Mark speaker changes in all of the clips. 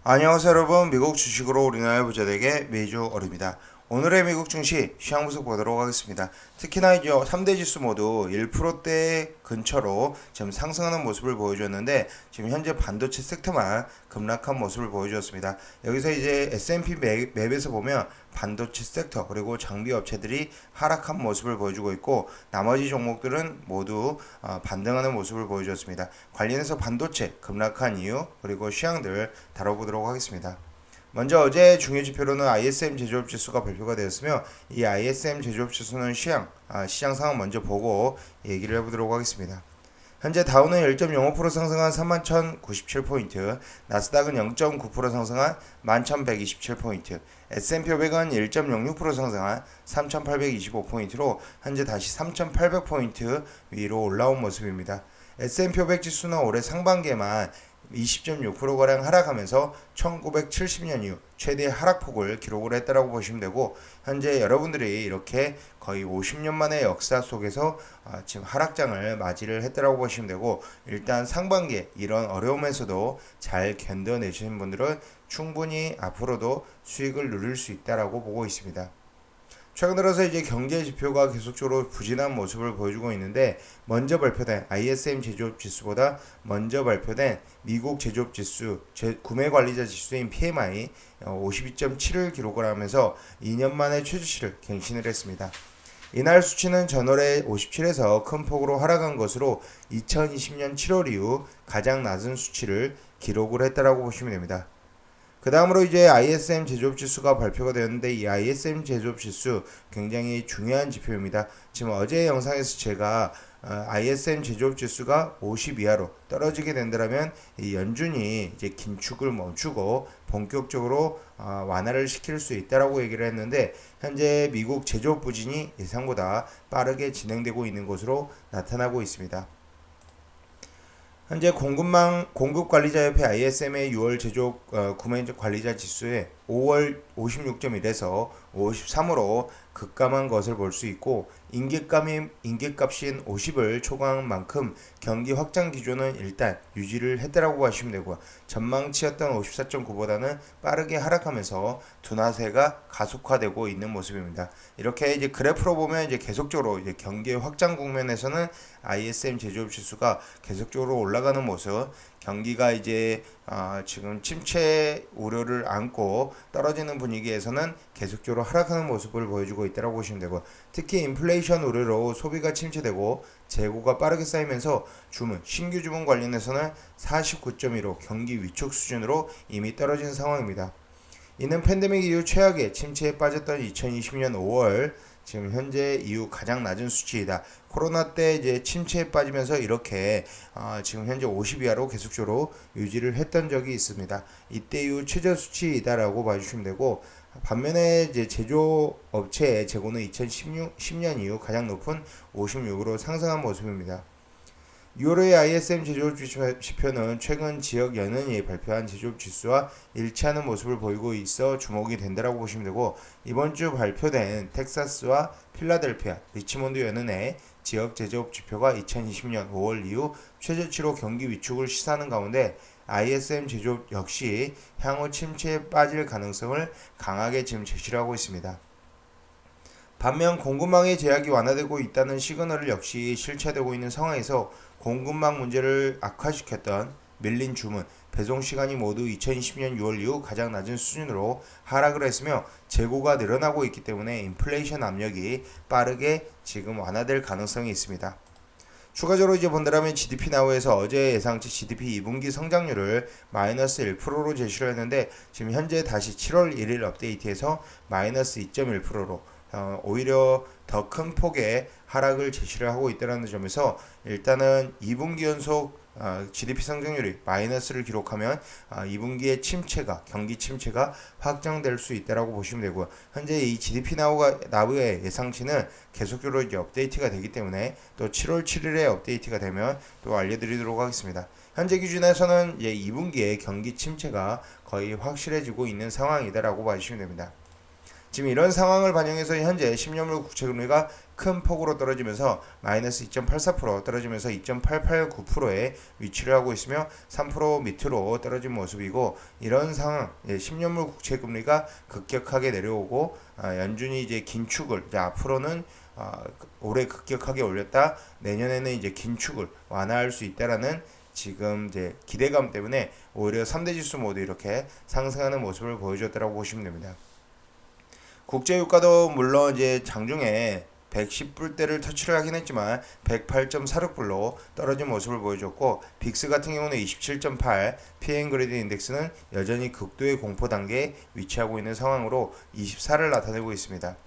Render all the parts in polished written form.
Speaker 1: 안녕하세요 여러분, 미국 주식으로 우리나라의 부자되게 메이저 어입니다. 오늘의 미국 증시 시황 분석 보도록 하겠습니다. 특히나 이제 3대 지수 모두 1%대 근처로 지금 상승하는 모습을 보여줬는데 지금 현재 반도체 섹터만 급락한 모습을 보여주었습니다. 여기서 이제 S&P 맵에서 보면 반도체 섹터 그리고 장비 업체들이 하락한 모습을 보여주고 있고 나머지 종목들은 모두 반등하는 모습을 보여주었습니다. 관련해서 반도체 급락한 이유 그리고 시황들 다뤄보도록 하겠습니다. 먼저 어제 중요 지표로는 ISM 제조업 지수가 발표가 되었으며 이 ISM 제조업 지수는 시장 상황 먼저 보고 얘기를 해보도록 하겠습니다. 현재 다우는 1.05% 상승한 31,097포인트, 나스닥은 0.9% 상승한 11,127포인트, S&P 500은 1.06% 상승한 3,825포인트로 현재 다시 3,800포인트 위로 올라온 모습입니다. S&P 500 지수는 올해 상반기에만 20.6%가량 하락하면서 1970년 이후 최대 하락폭을 기록을 했다라고 보시면 되고 현재 여러분들이 이렇게 거의 50년 만의 역사 속에서 지금 하락장을 맞이를 했다라고 보시면 되고 일단 상반기에 이런 어려움에서도 잘 견뎌내시는 분들은 충분히 앞으로도 수익을 누릴 수 있다라고 보고 있습니다. 최근 들어서 이제 경제 지표가 계속적으로 부진한 모습을 보여주고 있는데 먼저 발표된 ISM 제조업 지수보다 먼저 발표된 미국 제조업 지수, 구매 관리자 지수인 PMI 52.7을 기록을 하면서 2년 만에 최저치를 갱신을 했습니다. 이날 수치는 전월에 57에서 큰 폭으로 하락한 것으로 2020년 7월 이후 가장 낮은 수치를 기록을 했다라고 보시면 됩니다. 그 다음으로 이제 ISM 제조업 지수가 발표가 되었는데 이 ISM 제조업 지수 굉장히 중요한 지표입니다. 지금 어제 영상에서 제가 ISM 제조업 지수가 50 이하로 떨어지게 된다면 이 연준이 이제 긴축을 멈추고 본격적으로 완화를 시킬 수 있다라고 얘기를 했는데 현재 미국 제조업 부진이 예상보다 빠르게 진행되고 있는 것으로 나타나고 있습니다. 현재 공급관리자협회 ISM의 6월 제조업 구매 관리자 지수에 5월 56.1에서 53으로 급감한 것을 볼 수 있고 인기값인 50을 초과한 만큼 경기 확장 기조는 일단 유지를 했다라고 하시면 되고요. 전망치였던 54.9보다는 빠르게 하락하면서 둔화세가 가속화되고 있는 모습입니다. 이렇게 이제 그래프로 보면 이제 계속적으로 이제 경기 확장 국면에서는 ISM 제조업 지수가 계속적으로 올라가는 모습, 경기가 이제 지금 침체 우려를 안고 떨어지는 분위기에서는 계속적으로 하락하는 모습을 보여주고 있다고 보시면 되고 특히 인플레이션 우려로 소비가 침체되고 재고가 빠르게 쌓이면서 신규 주문 관련해서는 49.15 경기 위축 수준으로 이미 떨어진 상황입니다. 이는 팬데믹 이후 최악의 침체에 빠졌던 2020년 5월 지금 현재 이후 가장 낮은 수치이다. 코로나 때 이제 침체에 빠지면서 이렇게 지금 현재 50 이하로 계속적으로 유지를 했던 적이 있습니다. 이때 이후 최저 수치이다라고 봐주시면 되고 반면에 이제 제조업체의 재고는 2010년 이후 가장 높은 56으로 상승한 모습입니다. 6월의 ISM 제조업 지표는 최근 지역 연은이 발표한 제조업 지수와 일치하는 모습을 보이고 있어 주목이 된다라고 보시면 되고 이번 주 발표된 텍사스와 필라델피아, 리치몬드 연은의 지역 제조업 지표가 2020년 5월 이후 최저치로 경기 위축을 시사하는 가운데 ISM 제조업 역시 향후 침체에 빠질 가능성을 강하게 지금 제시를 하고 있습니다. 반면 공급망의 제약이 완화되고 있다는 시그널을 역시 실체되고 있는 상황에서 공급망 문제를 악화시켰던 밀린 주문, 배송 시간이 모두 2020년 6월 이후 가장 낮은 수준으로 하락을 했으며 재고가 늘어나고 있기 때문에 인플레이션 압력이 빠르게 지금 완화될 가능성이 있습니다. 추가적으로 이제 본다면 GDP 나우에서 어제 예상치 GDP 2분기 성장률을 마이너스 1%로 제시를 했는데 지금 현재 다시 7월 1일 업데이트에서 마이너스 2.1%로 오히려 더 큰 폭의 하락을 제시를 하고 있다는 점에서 일단은 2분기 연속 GDP 성장률이 마이너스를 기록하면 2분기의 경기 침체가 확정될 수 있다라고 보시면 되고요. 현재 이 GDP 나우의 예상치는 계속적으로 이제 업데이트가 되기 때문에 또 7월 7일에 업데이트가 되면 또 알려드리도록 하겠습니다. 현재 기준에서는 이제 2분기의 경기 침체가 거의 확실해지고 있는 상황이다라고 봐주시면 됩니다. 지금 이런 상황을 반영해서 현재 10년물 국채금리가 큰 폭으로 떨어지면서 마이너스 2.84% 떨어지면서 2.889%에 위치를 하고 있으며 3% 밑으로 떨어진 모습이고, 이런 상황 10년물 국채금리가 급격하게 내려오고 연준이 이제 긴축을 이제 앞으로는 올해 급격하게 올렸다 내년에는 이제 긴축을 완화할 수 있다라는 지금 이제 기대감 때문에 오히려 3대 지수 모두 이렇게 상승하는 모습을 보여줬다고 보시면 됩니다. 국제유가도 물론 이제 장중에 110불대를 터치를 하긴 했지만 108.46불로 떨어진 모습을 보여줬고, 빅스 같은 경우는 27.8, PM 그레이드 인덱스는 여전히 극도의 공포 단계에 위치하고 있는 상황으로 24를 나타내고 있습니다.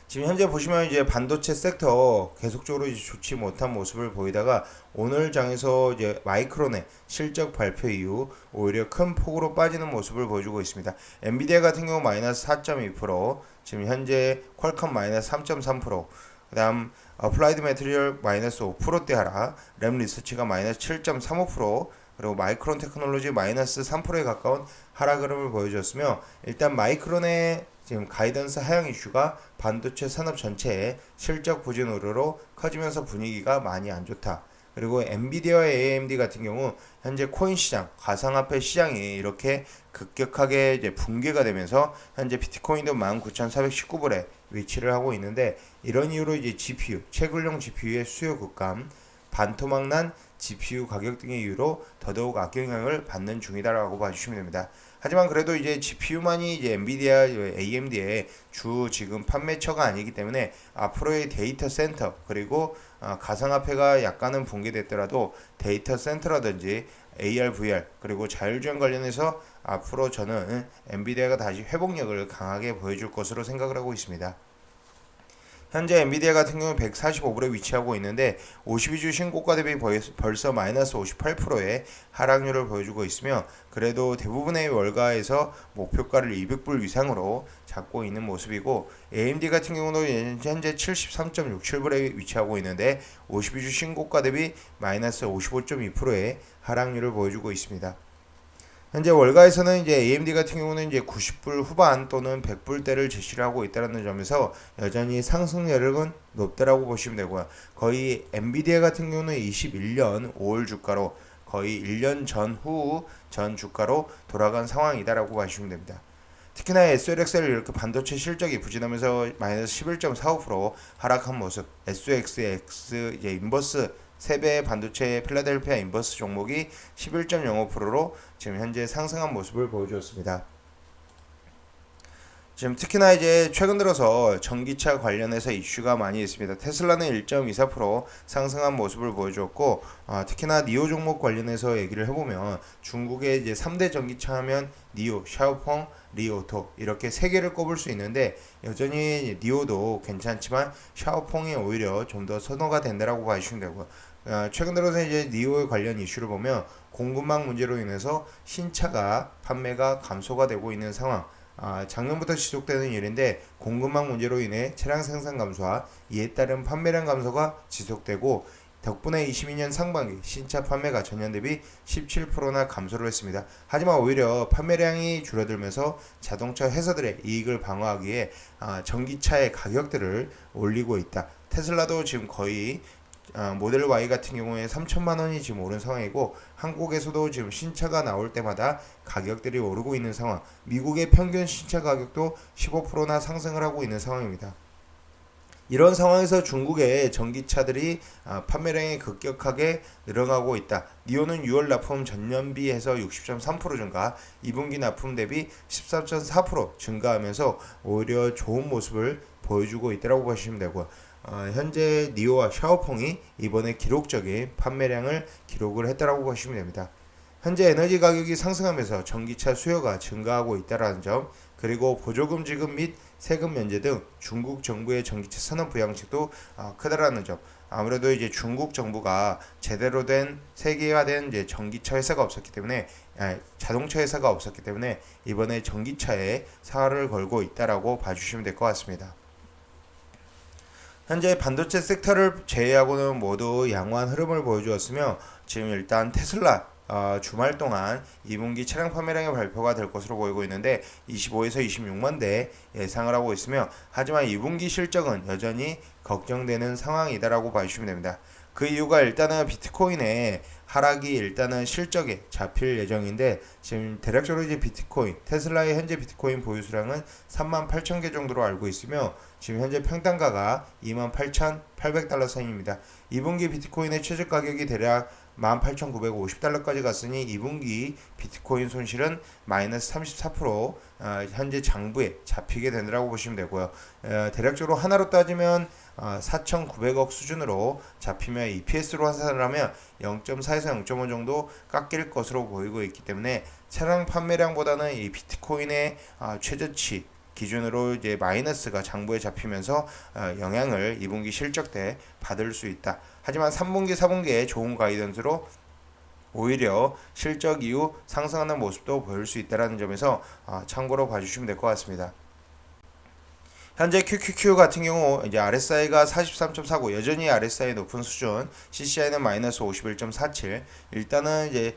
Speaker 1: 지금 현재 보시면 이제 반도체 섹터 계속적으로 이제 좋지 못한 모습을 보이다가 오늘 장에서 이제 마이크론의 실적 발표 이후 오히려 큰 폭으로 빠지는 모습을 보여주고 있습니다. 엔비디아 같은 경우 마이너스 4.2%, 지금 현재 퀄컴 마이너스 3.3%, 그다음 어플라이드 매트리얼 마이너스 5%대 하락, 램 리서치가 마이너스 7.35%, 그리고 마이크론 테크놀로지 마이너스 3%에 가까운 하락 흐름을 보여줬으며, 일단 마이크론의 지금 가이던스 하향 이슈가 반도체 산업 전체의 실적 부진 우려로 커지면서 분위기가 많이 안 좋다. 그리고 엔비디아와 AMD 같은 경우 현재 코인 시장, 가상화폐 시장이 이렇게 급격하게 이제 붕괴가 되면서 현재 비트코인도 19,419불에 위치를 하고 있는데, 이런 이유로 이제 GPU, 채굴용 GPU의 수요 급감, 반토막난 GPU 가격 등의 이유로 더더욱 악영향을 받는 중이다라고 봐주시면 됩니다. 하지만 그래도 이제 GPU만이 이제 엔비디아, AMD의 주 지금 판매처가 아니기 때문에 앞으로의 데이터 센터, 그리고 가상화폐가 약간은 붕괴됐더라도 데이터 센터라든지 AR, VR, 그리고 자율주행 관련해서 앞으로 저는 엔비디아가 다시 회복력을 강하게 보여줄 것으로 생각을 하고 있습니다. 현재 엔비디아 같은 경우는 145불에 위치하고 있는데 52주 신고가 대비 벌써 마이너스 58%의 하락률을 보여주고 있으며, 그래도 대부분의 월가에서 목표가를 200불 이상으로 잡고 있는 모습이고, AMD 같은 경우는 현재 73.67불에 위치하고 있는데 52주 신고가 대비 마이너스 55.2%의 하락률을 보여주고 있습니다. 현재 월가에서는 이제 AMD 같은 경우는 이제 90불 후반 또는 100불대를 제시를 하고 있다는 점에서 여전히 상승 여력은 높다라고 보시면 되고요. 거의 엔비디아 같은 경우는 21년 5월 주가로 거의 1년 전후 전 주가로 돌아간 상황이다라고 보시면 됩니다. 특히나 SLXL 이렇게 반도체 실적이 부진하면서 마이너스 11.45% 하락한 모습, SXX 이제 인버스 3배 반도체 필라델피아 인버스 종목이 11.05%로 지금 현재 상승한 모습을 보여주었습니다. 지금 특히나 이제 최근 들어서 전기차 관련해서 이슈가 많이 있습니다. 테슬라는 1.24% 상승한 모습을 보여주었고, 특히나 니오 종목 관련해서 얘기를 해보면 중국의 이제 3대 전기차 하면 니오, 샤오펑, 리오토 이렇게 세 개를 꼽을 수 있는데, 여전히 니오도 괜찮지만 샤오펑이 오히려 좀 더 선호가 된다라고 봐주시면 되고요. 최근 들어서 이제 니오의 관련 이슈를 보면 공급망 문제로 인해서 신차가 판매가 감소가 되고 있는 상황, 작년부터 지속되는 일인데 공급망 문제로 인해 차량 생산 감소와 이에 따른 판매량 감소가 지속되고, 덕분에 22년 상반기 신차 판매가 전년 대비 17%나 감소를 했습니다. 하지만 오히려 판매량이 줄어들면서 자동차 회사들의 이익을 방어하기에 전기차의 가격들을 올리고 있다. 테슬라도 지금 거의 모델 Y 같은 경우에 3천만 원이 지금 오른 상황이고, 한국에서도 지금 신차가 나올 때마다 가격들이 오르고 있는 상황, 미국의 평균 신차 가격도 15%나 상승을 하고 있는 상황입니다. 이런 상황에서 중국의 전기차들이 판매량이 급격하게 늘어나고 있다. 니오는 6월 납품 전년비해서 60.3% 증가, 2분기 납품 대비 13.4% 증가하면서 오히려 좋은 모습을 보여주고 있다고 보시면 되고요. 현재 니오와 샤오펑이 이번에 기록적인 판매량을 기록을 했다고 보시면 됩니다. 현재 에너지 가격이 상승하면서 전기차 수요가 증가하고 있다는 점, 그리고 보조금 지급 및 세금 면제 등 중국 정부의 전기차 산업 부양책도 크다라는 점, 아무래도 이제 중국 정부가 제대로 된 세계화된 이제 전기차 회사가 없었기 때문에, 자동차 회사가 없었기 때문에 이번에 전기차에 사활을 걸고 있다라고 봐주시면 될 것 같습니다. 현재 반도체 섹터를 제외하고는 모두 양호한 흐름을 보여주었으며, 지금 일단 테슬라 주말 동안 2분기 차량 판매량의 발표가 될 것으로 보이고 있는데 25에서 26만 대 예상을 하고 있으며 하지만 2분기 실적은 여전히 걱정되는 상황이다라고 봐주시면 됩니다. 그 이유가 일단은 비트코인의 하락이 일단은 실적에 잡힐 예정인데 지금 대략적으로 이제 비트코인 테슬라의 현재 비트코인 보유 수량은 38,000개 정도로 알고 있으며 지금 현재 평단가가 28,800달러 선입니다. 2분기 비트코인의 최저 가격이 대략 18,950달러까지 갔으니 2분기 비트코인 손실은 마이너스 34% 현재 장부에 잡히게 된다고 보시면 되고요. 대략적으로 하나로 따지면 4,900억 수준으로 잡히며 EPS로 환산을 하면 0.4에서 0.5 정도 깎일 것으로 보이고 있기 때문에 차량 판매량보다는 이 비트코인의 최저치 기준으로 이제 마이너스가 장부에 잡히면서 영향을 2분기 실적 때 받을 수 있다. 하지만 3분기, 4분기에 좋은 가이던스로 오히려 실적 이후 상승하는 모습도 보일 수 있다는 점에서 참고로 봐주시면 될 것 같습니다. 현재 QQQ 같은 경우 이제 RSI가 43.49 여전히 RSI 높은 수준, CCI는 마이너스 51.47. 일단은 이제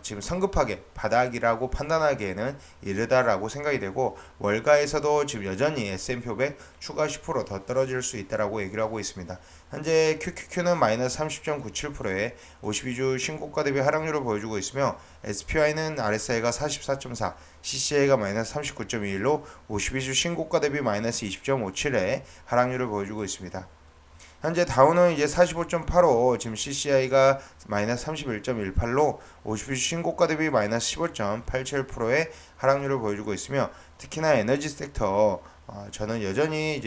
Speaker 1: 지금 성급하게 바닥이라고 판단하기에는 이르다라고 생각이 되고 월가에서도 지금 여전히 S&P 500 추가 10%더 떨어질 수 있다라고 얘기를 하고 있습니다. 현재 QQQ는 마이너스 30.97%의 52주 신고가 대비 하락률을 보여주고 있으며 SPY는 RSI가 44.4, CCI가 마이너스 39.21로 52주 신고가 대비 마이너스 20.57의 하락률을 보여주고 있습니다. 현재 다우는 이제 45.85, 지금 CCI가 마이너스 31.18로 50주 신고가 대비 마이너스 15.87%의 하락률을 보여주고 있으며 특히나 에너지 섹터 저는 여전히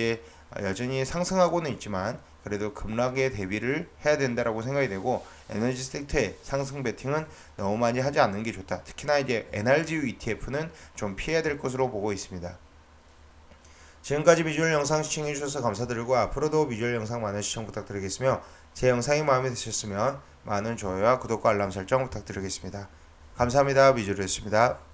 Speaker 1: 상승하고는 있지만 그래도 급락에 대비를 해야 된다라고 생각이 되고 에너지 섹터의 상승 베팅은 너무 많이 하지 않는 게 좋다. 특히나 이제 NRGU ETF는 좀 피해야 될 것으로 보고 있습니다. 지금까지 비주얼 영상 시청해주셔서 감사드리고 앞으로도 비주얼 영상 많은 시청 부탁드리겠으며 제 영상이 마음에 드셨으면 많은 좋아요와 구독과 알람 설정 부탁드리겠습니다. 감사합니다. 비주얼이었습니다.